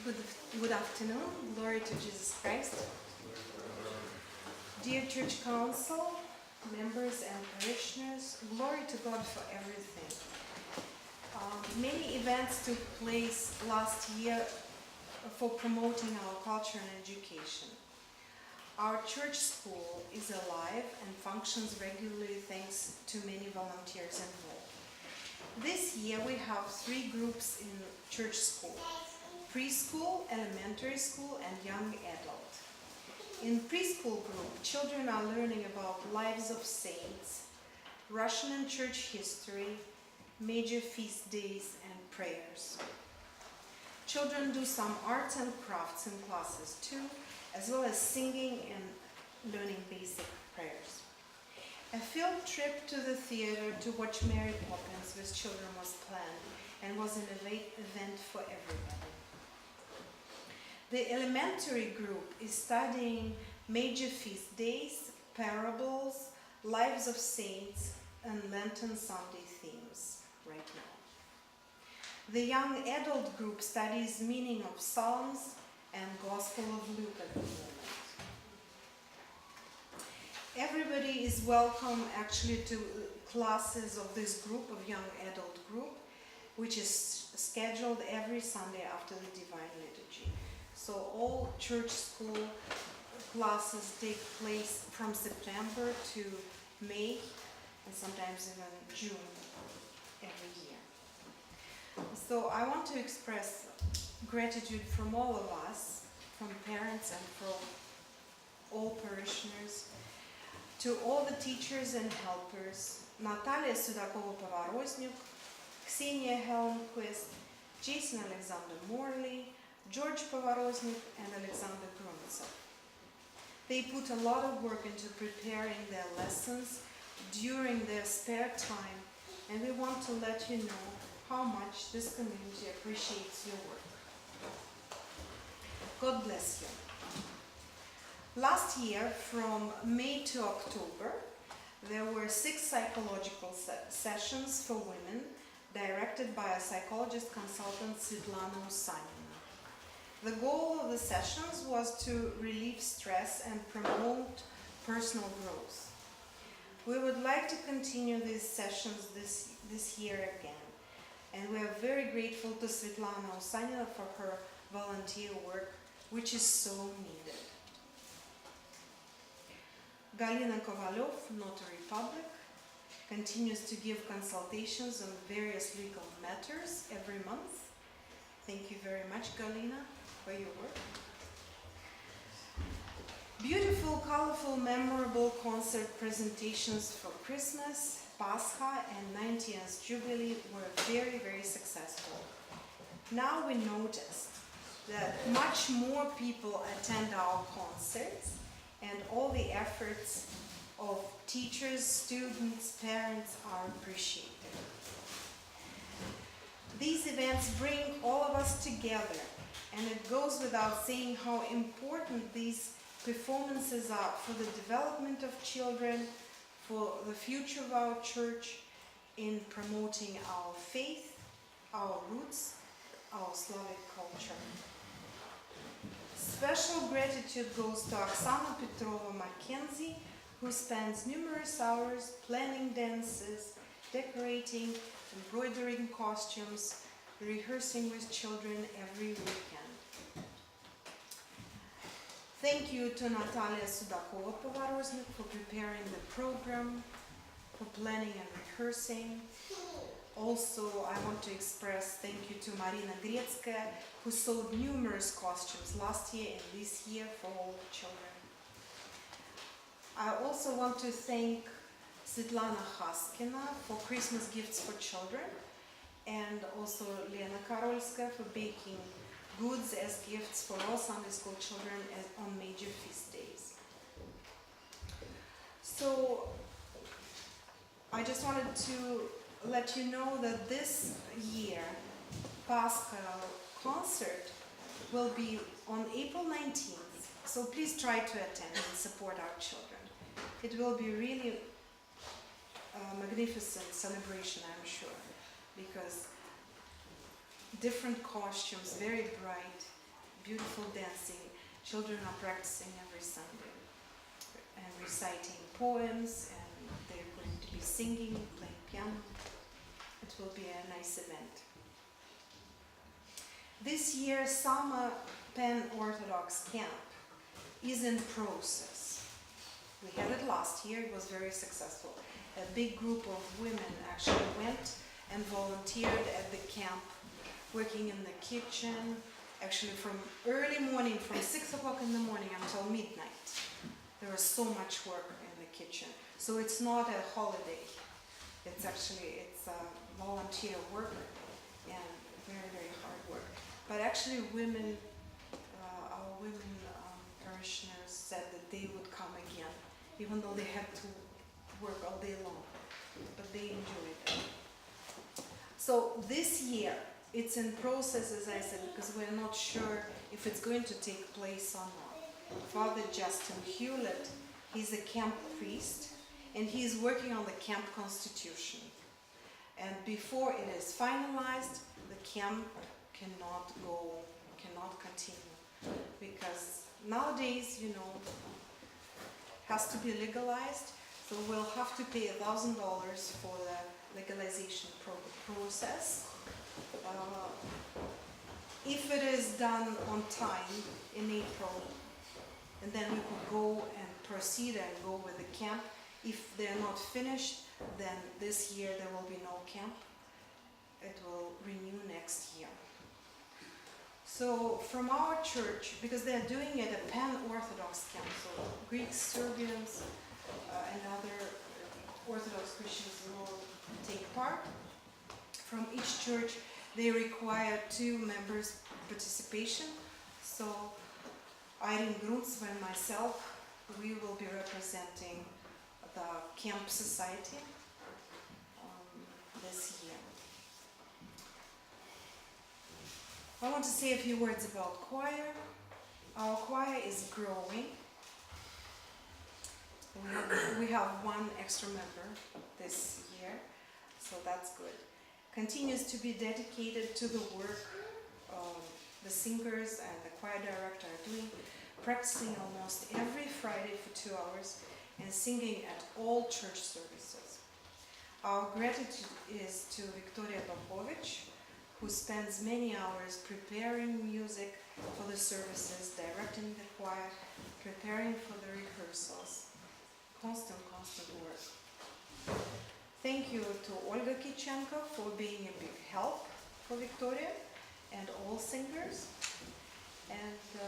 Good afternoon. Glory to Jesus Christ. Dear Church Council, members and parishioners, glory to God for everything. Many events took place last year for promoting our culture and education. Our church school is alive and functions regularly thanks to many volunteers involved. This year we have 3 groups in church school: preschool, elementary school, and young adult. In preschool group, children are learning about lives of saints, Russian and church history, major feast days, and prayers. Children do some arts and crafts in classes too, as well as singing and learning basic prayers. A field trip to the theater to watch Mary Poppins with children was planned and was an event for everybody. The elementary group is studying major feast days, parables, lives of saints, and Lenten Sunday themes right now. The young adult group studies meaning of Psalms and Gospel of Luke at the moment. Everybody is welcome actually to classes of this group, of young adult group, which is scheduled every Sunday after the Divine Liturgy. So all church school classes take place from September to May and sometimes even June every year. So I want to express gratitude from all of us, from parents and from all parishioners, to all the teachers and helpers: Natalia Sudakova-Pоворoznyuk, Ksenia Helm, Jason Alexander Morley, George Pоворoznyuk, and Alexander Gruntsov. They put a lot of work into preparing their lessons during their spare time, and we want to let you know how much this community appreciates your work. God bless you. Last year, from May to October, there were 6 psychological sessions for women directed by a psychologist consultant, Svetlana Usanina. The goal of the sessions was to relieve stress and promote personal growth. We would like to continue these sessions this year again, and we are very grateful to Svetlana Usanina for her volunteer work, which is so needed. Galina Kovalyov, Notary Public, continues to give consultations on various legal matters every month. Thank you very much, Galina, for your work. Beautiful, colorful, memorable concert presentations for Christmas, Pascha, and 90th Jubilee were very, very successful. Now we noticed that much more people attend our concerts, and all the efforts of teachers, students, parents are appreciated. These events bring all of us together, and it goes without saying how important these performances are for the development of children, for the future of our church, in promoting our faith, our roots, our Slavic culture. Special gratitude goes to Oksana Petrova-Mackenzie, who spends numerous hours planning dances, decorating, embroidering costumes, rehearsing with children every weekend. Thank you to Natalia Sudakova-Pоворoznyuk for preparing the program, for planning and rehearsing. Also, I want to express thank you to Marina Gretskaya, who sewed numerous costumes last year and this year for all the children. I also want to thank Svetlana Haskina for Christmas gifts for children, and also Lena Karolska for baking goods as gifts for all Sunday school children on major feast days. So, I just wanted to let you know that this year Pascha concert will be on April 19th, so please try to attend and support our children. It will be really a magnificent celebration, I'm sure, because different costumes, very bright, beautiful dancing. Children are practicing every Sunday and reciting poems, and they're going to be singing, playing piano. It will be a nice event. This year, Summer Pan-Orthodox Camp is in process. We had it last year, it was very successful. A big group of women actually went and volunteered at the camp, working in the kitchen, actually from early morning, from 6 o'clock in the morning until midnight. There was so much work in the kitchen. So it's not a holiday. It's actually, it's a volunteer work and very, very hard work. But actually women, our women parishioners said that they would come again, even though they had to work all day long, but they enjoyed it. So this year, it's in process, as I said, because we're not sure if it's going to take place or not. Father Justin Hewlett, he's a camp priest, and he's working on the camp constitution. And before it is finalized, the camp cannot continue. Because nowadays, you know, has to be legalized, so we'll have to pay $1,000 for the legalization process. If it is done on time in April, and then we could go and proceed and go with the camp. If they're not finished, then this year there will be no camp. It will renew next year. So from our church, because they're doing it a pan-Orthodox camp, so Greeks, Serbians, and other Orthodox Christians will take part. From each church, they require 2 members' participation. So Irene Grunsva and myself, we will be representing the Camp Society this year. I want to say a few words about choir. Our choir is growing. We have 1 extra member this year, so that's good. Continues to be dedicated to the work the singers and the choir director are doing, practicing almost every Friday for 2 hours and singing at all church services. Our gratitude is to Victoria Popovic, who spends many hours preparing music for the services, directing the choir, preparing for the rehearsals. Constant work. Thank you to Olga Kichenko for being a big help for Victoria and all singers. And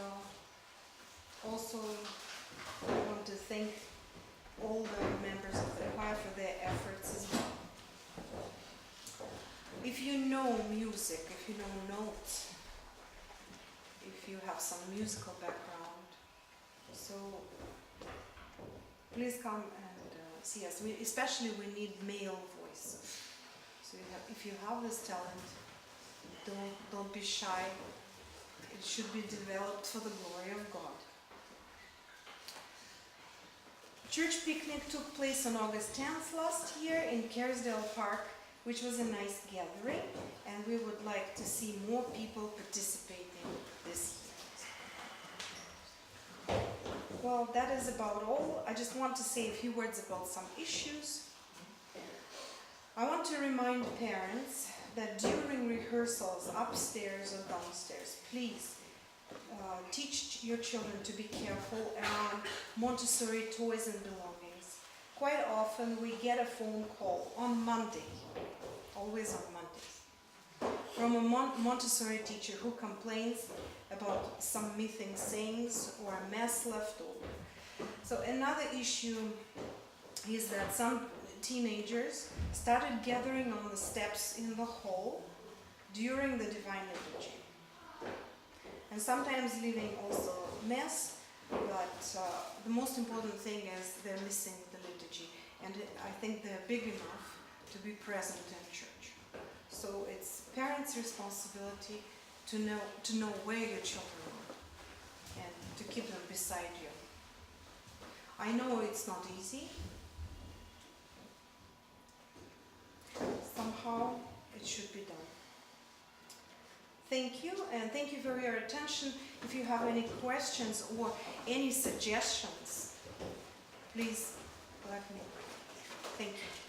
also I want to thank all the members of the choir for their efforts as well. If you know music, if you know notes, if you have some musical background, so please come and see us. Especially we need male voices. So if you have this talent, don't be shy. It should be developed for the glory of God. Church picnic took place on August 10th last year in Kerrisdale Park, which was a nice gathering, and we would like to see more people participating this year. Well, that is about all. I just want to say a few words about some issues. I want to remind parents that during rehearsals, upstairs or downstairs, please teach your children to be careful around Montessori toys and belongings. Quite often we get a phone call on Monday, always on Mondays, from a Montessori teacher who complains about some missing things or a mess left over. So another issue is that some teenagers started gathering on the steps in the hall during the Divine Liturgy. And sometimes leaving also mess, but the most important thing is they're missing the liturgy. And I think they're big enough to be present in church. So it's parents' responsibility to know where your children are and to keep them beside you. I know it's not easy. Somehow it should be done. thank you, and thank you for your attention. If you have any questions or any suggestions, please let me know. Thank you.